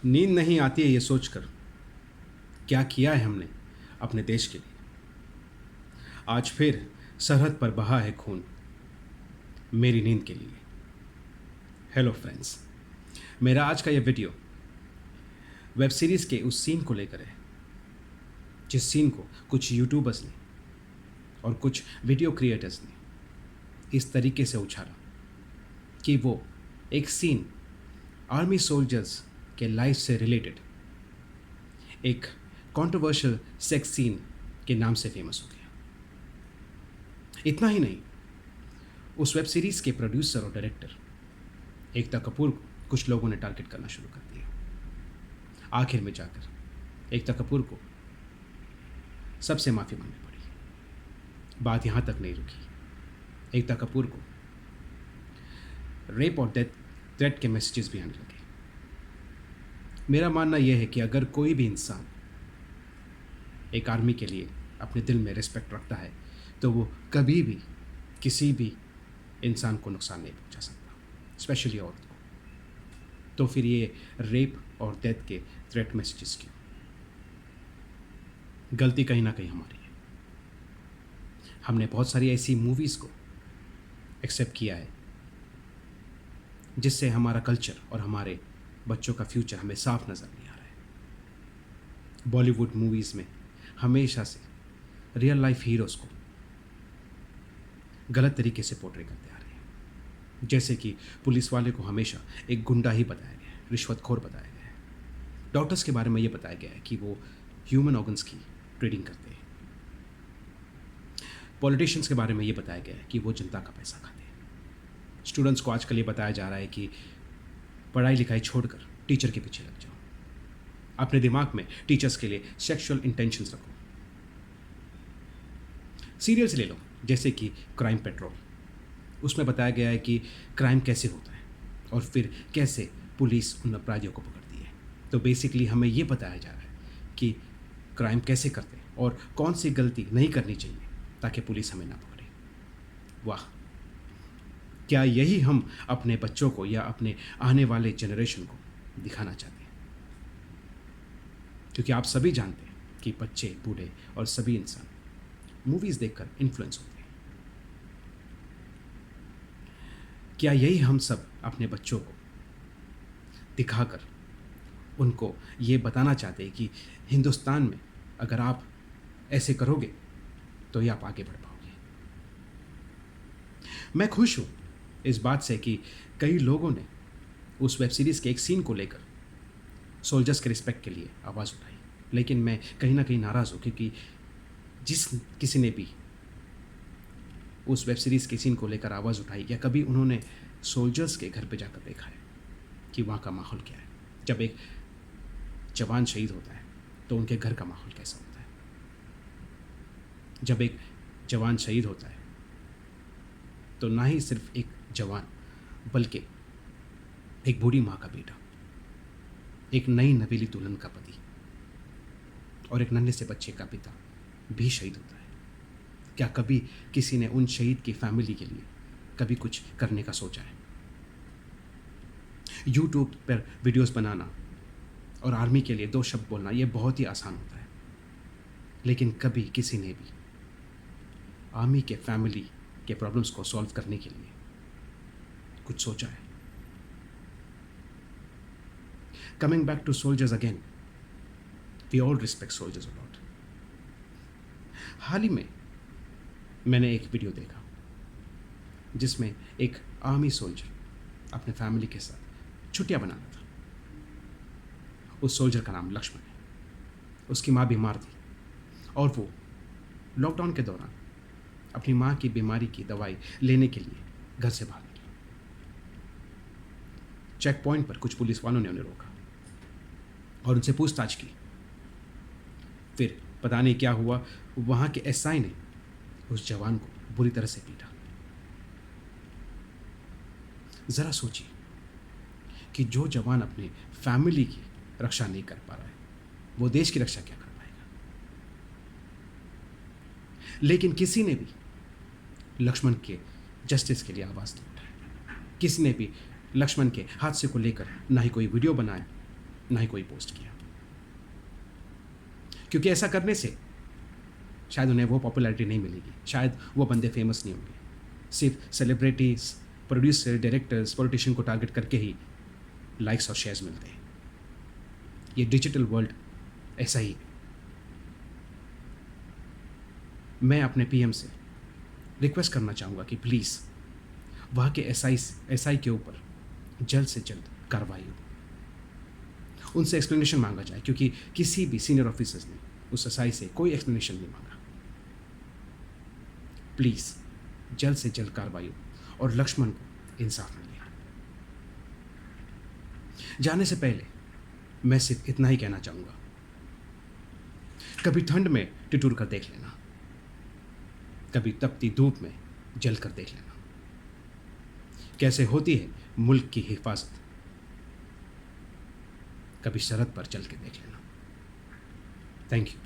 नींद नहीं आती है ये सोचकर क्या किया है हमने अपने देश के लिए। आज फिर सरहद पर बहा है खून मेरी नींद के लिए। हेलो फ्रेंड्स, मेरा आज का ये वीडियो वेब सीरीज़ के उस सीन को लेकर है जिस सीन को कुछ यूट्यूबर्स ने और कुछ वीडियो क्रिएटर्स ने इस तरीके से उछाला कि वो एक सीन आर्मी सोल्जर्स के लाइफ से रिलेटेड एक कंट्रोवर्शियल सेक्स सीन के नाम से फेमस हो गया। इतना ही नहीं, उस वेब सीरीज़ के प्रोड्यूसर और डायरेक्टर एकता कपूर को कुछ लोगों ने टारगेट करना शुरू कर दिया। आखिर में जाकर एकता कपूर को सबसे माफ़ी मांगनी पड़ी। बात यहाँ तक नहीं रुकी, एकता कपूर को रेप और डेथ थ्रेट के मैसेजेस भी आने लगे। मेरा मानना यह है कि अगर कोई भी इंसान एक आर्मी के लिए अपने दिल में रिस्पेक्ट रखता है तो वो कभी भी किसी भी इंसान को नुकसान नहीं पहुंचा सकता, स्पेशली औरत को। तो फिर ये रेप और डेथ के थ्रेट मैसेजेस की गलती कहीं ना कहीं हमारी है। हमने बहुत सारी ऐसी मूवीज़ को एक्सेप्ट किया है जिससे हमारा कल्चर और हमारे बच्चों का फ्यूचर हमें साफ नज़र नहीं आ रहा है। बॉलीवुड मूवीज़ में हमेशा से रियल लाइफ हीरोज़ को गलत तरीके से पोर्ट्रे करते आ रहे हैं, जैसे कि पुलिस वाले को हमेशा एक गुंडा ही बताया गया है, रिश्वतखोर बताया गया है। डॉक्टर्स के बारे में ये बताया गया है कि वो ह्यूमन ऑर्गन्स की ट्रेडिंग करते हैं। पॉलिटिशियंस के बारे में ये बताया गया है कि वो जनता का पैसा खाते हैं। स्टूडेंट्स को आजकल ये बताया जा रहा है कि पढ़ाई लिखाई छोड़कर टीचर के पीछे लग जाओ, अपने दिमाग में टीचर्स के लिए सेक्सुअल इंटेंशंस रखो। सीरियल्स ले लो जैसे कि क्राइम पेट्रोल, उसमें बताया गया है कि क्राइम कैसे होता है और फिर कैसे पुलिस उन अपराधियों को पकड़ती है। तो बेसिकली हमें ये बताया जा रहा है कि क्राइम कैसे करते हैं और कौन सी गलती नहीं करनी चाहिए ताकि पुलिस हमें ना पकड़े। वाह, क्या यही हम अपने बच्चों को या अपने आने वाले जनरेशन को दिखाना चाहते हैं? क्योंकि आप सभी जानते हैं कि बच्चे, बूढ़े और सभी इंसान मूवीज़ देखकर इन्फ्लुएंस होते हैं। क्या यही हम सब अपने बच्चों को दिखाकर उनको ये बताना चाहते हैं कि हिंदुस्तान में अगर आप ऐसे करोगे तो ही आप आगे बढ़ पाओगे? मैं खुश हूँ इस बात से कि कई लोगों ने उस वेब सीरीज़ के एक सीन को लेकर सोल्जर्स के रिस्पेक्ट के लिए आवाज़ उठाई, लेकिन मैं कहीं ना कहीं नाराज़ हूँ क्योंकि जिस किसी ने भी उस वेब सीरीज़ के सीन को लेकर आवाज़ उठाई या कभी उन्होंने सोल्जर्स के घर पे जाकर देखा है कि वहाँ का माहौल क्या है। जब एक जवान शहीद होता है तो उनके घर का माहौल कैसा होता है। जब एक जवान शहीद होता है तो ना ही सिर्फ एक जवान बल्कि एक बूढ़ी माँ का बेटा, एक नई नवेली दुल्हन का पति और एक नन्हे से बच्चे का पिता भी शहीद होता है। क्या कभी किसी ने उन शहीद की फैमिली के लिए कभी कुछ करने का सोचा है? यूट्यूब पर वीडियोस बनाना और आर्मी के लिए 2 शब्द बोलना ये बहुत ही आसान होता है, लेकिन कभी किसी ने भी आर्मी के फैमिली के प्रॉब्लम्स को सॉल्व करने के लिए कुछ सोचा है? Coming back to soldiers again, we all respect soldiers a lot. हाल ही में मैंने एक वीडियो देखा जिसमें एक आर्मी सोल्जर अपने फैमिली के साथ छुट्टियां मना रहा था। उस सोल्जर का नाम लक्ष्मण है। उसकी माँ बीमार थी और वो लॉकडाउन के दौरान अपनी माँ की बीमारी की दवाई लेने के लिए घर से बाहर निकला। चेक पॉइंट पर कुछ पुलिस वालों ने उन्हें रोका और उनसे पूछताछ की। फिर पता नहीं क्या हुआ, वहाँ के एसआई ने उस जवान को बुरी तरह से पीटा। ज़रा सोचिए कि जो जवान अपने फैमिली की रक्षा नहीं कर पा रहा है वो देश की रक्षा क्या कर पाएगा? लेकिन किसी ने भी लक्ष्मण के जस्टिस के लिए आवाज़ नहीं उठाई। किसी ने भी लक्ष्मण के हादसे को लेकर ना ही कोई वीडियो बनाया ना ही कोई पोस्ट किया, क्योंकि ऐसा करने से शायद उन्हें वो पॉपुलैरिटी नहीं मिलेगी, शायद वो बंदे फेमस नहीं होंगे। सिर्फ सेलिब्रिटीज, प्रोड्यूसर, डायरेक्टर्स, पॉलिटिशियन को टारगेट करके ही लाइक्स और शेयर्स मिलते हैं। ये डिजिटल वर्ल्ड ऐसा ही है। मैं अपने पीएम से रिक्वेस्ट करना चाहूँगा कि प्लीज़ वहाँ के एसआई के ऊपर जल्द से जल्द कार्रवाई हो, उनसे एक्सप्लेनेशन मांगा जाए, क्योंकि किसी भी सीनियर ऑफिसर्स ने उस एसआई से कोई एक्सप्लेनेशन नहीं मांगा। प्लीज़ जल्द से जल्द कार्रवाई हो और लक्ष्मण को इंसाफ मिले। जाने से पहले मैं सिर्फ इतना ही कहना चाहूँगा, कभी ठंड में ठिठुर कर देख लेना, कभी तपती धूप में जल कर देख लेना कैसे होती है मुल्क की हिफाजत, कभी सरहद पर चल के देख लेना। Thank you.